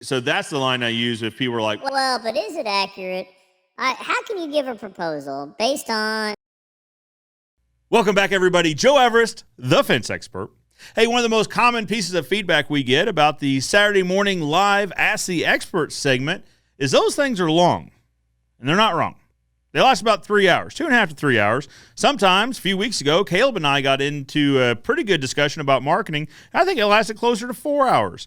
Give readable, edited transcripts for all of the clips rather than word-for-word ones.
So that's the line I use if people are like, well, but is it accurate? How can you give a proposal based on... welcome back, everybody. Joe Everest, the fence expert. Hey, one of the most common pieces of feedback we get about the Saturday morning live Ask the Expert segment is those things are long, and they're not wrong. They last about 3 hours, 2.5 to 3 hours. Sometimes, a few weeks ago, Caleb and I got into a pretty good discussion about marketing. I think it lasted closer to 4 hours.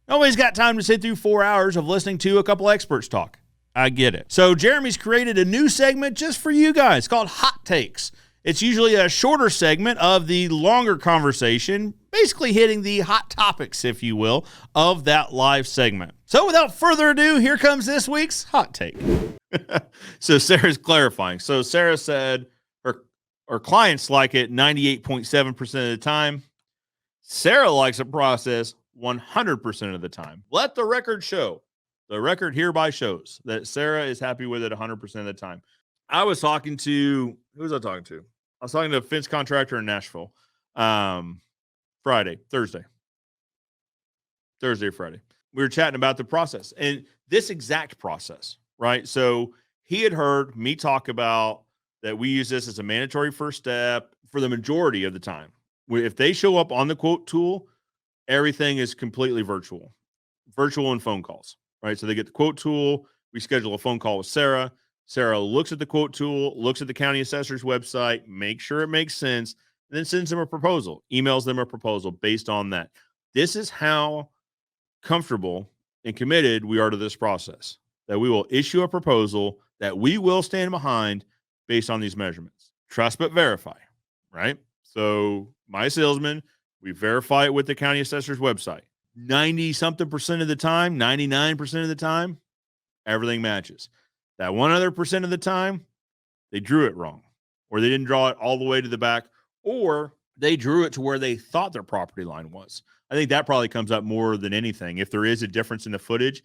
Nobody's got time to sit through 4 hours of listening to a couple experts talk. I get it. So Jeremy's created a new segment just for you guys called Hot Takes. It's usually a shorter segment of the longer conversation, basically hitting the hot topics, if you will, of that live segment. So without further ado, here comes this week's Hot Take. So Sarah's clarifying. So Sarah said her clients like it 98.7% of the time. Sarah likes the process 100% of the time. Let the record show. The record hereby shows that Sarah is happy with it 100% of the time. I was talking to, who was I talking to? I was talking to a fence contractor in Nashville. Thursday or Friday. We were chatting about the process and this exact process, right? So he had heard me talk about that we use this as a mandatory first step for the majority of the time. If they show up on the quote tool, everything is completely virtual and phone calls, right? So they get the quote tool. We schedule a phone call with Sarah. Sarah looks at the quote tool, looks at the county assessor's website, make sure it makes sense, and then sends them a proposal, emails them a proposal based on that. This is how comfortable and committed we are to this process, that we will issue a proposal that we will stand behind based on these measurements. Trust but verify, right? So my salesman, we verify it with the county assessor's website. 90-something% of the time, 99% of the time, everything matches. That one other percent of the time, they drew it wrong, or they didn't draw it all the way to the back, or they drew it to where they thought their property line was. I think that probably comes up more than anything. If there is a difference in the footage,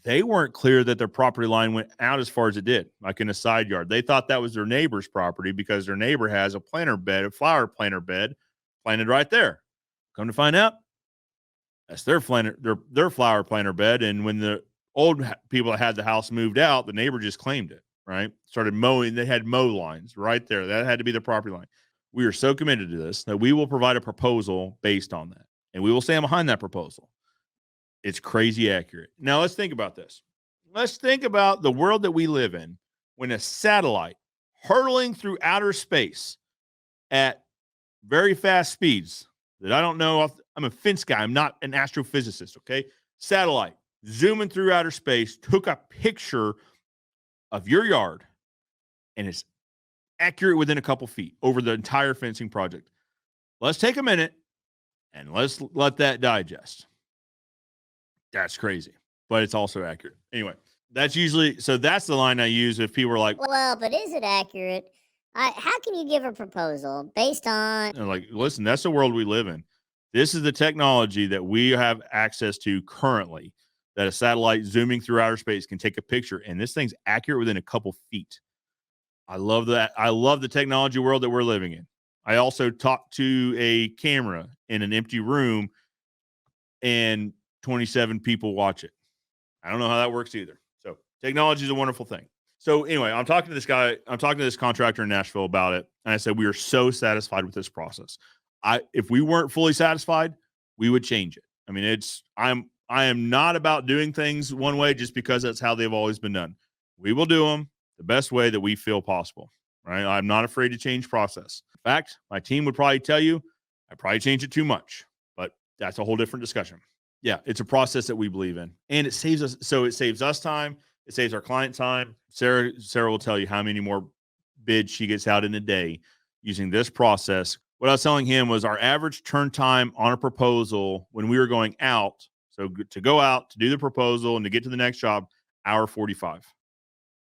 they weren't clear that their property line went out as far as it did, like in a side yard. They thought that was their neighbor's property because their neighbor has a flower planter bed planted right there. Come to find out, that's their flower planter bed. And when the old people that had the house moved out, the neighbor just claimed it, right? Started mowing. They had mow lines right there. That had to be the property line. We are so committed to this that we will provide a proposal based on that. And we will stand behind that proposal. It's crazy accurate. Now let's think about this. Let's think about the world that we live in when a satellite hurtling through outer space at very fast speeds that I don't know. I'm a fence guy. I'm not an astrophysicist, okay? Satellite zooming through outer space, took a picture of your yard, and it's accurate within a couple feet over the entire fencing project. Let's take a minute and let's let that digest. That's crazy, but it's also accurate. Anyway, that's the line I use if people are like, well, but is it accurate? How can you give a proposal based on... like, listen, that's the world we live in. This is the technology that we have access to currently, that a satellite zooming through outer space can take a picture, and this thing's accurate within a couple feet. I love that. I love the technology world that we're living in. I also talked to a camera in an empty room, and 27 people watch it. I don't know how that works either. So technology is a wonderful thing. So anyway, I'm talking to this contractor in Nashville about it. And I said, we are so satisfied with this process. If we weren't fully satisfied, we would change it. I mean, I am not about doing things one way just because that's how they've always been done. We will do them the best way that we feel possible, right? I'm not afraid to change process. In fact, my team would probably tell you I probably change it too much, but that's a whole different discussion. Yeah, it's a process that we believe in, and it saves us. So it saves us time. It saves our client time. Sarah will tell you how many more bids she gets out in a day using this process. What I was telling him was our average turn time on a proposal when we were going out. So to go out to do the proposal and to get to the next job, hour 45,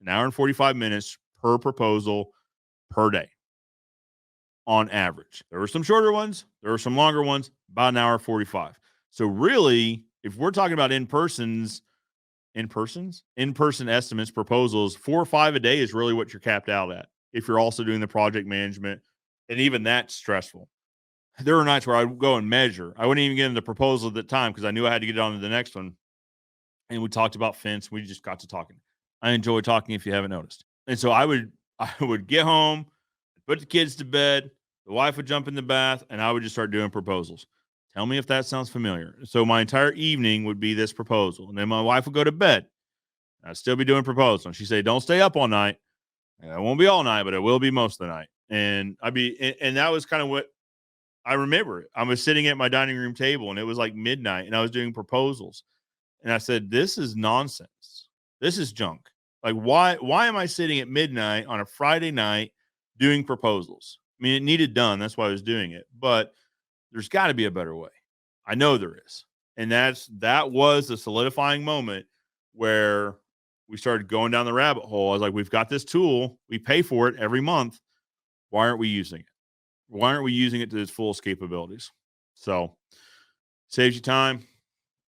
an hour and 45 minutes per proposal per day on average. There were some shorter ones. There were some longer ones, about an hour 45. So really, if we're talking about in-person estimates, proposals, 4 or 5 a day is really what you're capped out at. If you're also doing the project management, and even that's stressful. There were nights where I would go and measure. I wouldn't even get into the proposal at the time because I knew I had to get on to the next one. and we talked about fence. We just got to talking. I enjoy talking if you haven't noticed. And so I would get home, put the kids to bed, the wife would jump in the bath, and I would just start doing proposals. Tell me if that sounds familiar. So my entire evening would be this proposal. And then my wife would go to bed. I'd still be doing proposals. And she'd say, don't stay up all night. And it won't be all night, but it will be most of the night. And and that was kind of what I remember. I was sitting at my dining room table and it was like midnight and I was doing proposals. And I said, this is nonsense. This is junk. Like, why am I sitting at midnight on a Friday night doing proposals? I mean, it needed done. That's why I was doing it. But there's got to be a better way. I know there is. And that was the solidifying moment where we started going down the rabbit hole. I was like, we've got this tool. We pay for it every month. Why aren't we using it? Why aren't we using it to its fullest capabilities? So saves you time,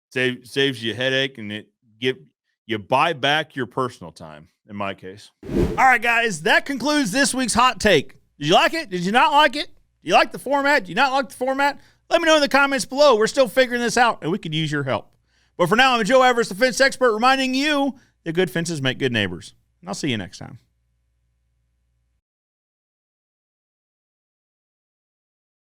saves you a headache, and you buy back your personal time, in my case. All right, guys, that concludes this week's hot take. Did you like it? Did you not like it? Do you like the format? Do you not like the format? Let me know in the comments below. We're still figuring this out, and we could use your help. But for now, I'm Joe Everest, the fence expert, reminding you that good fences make good neighbors. And I'll see you next time.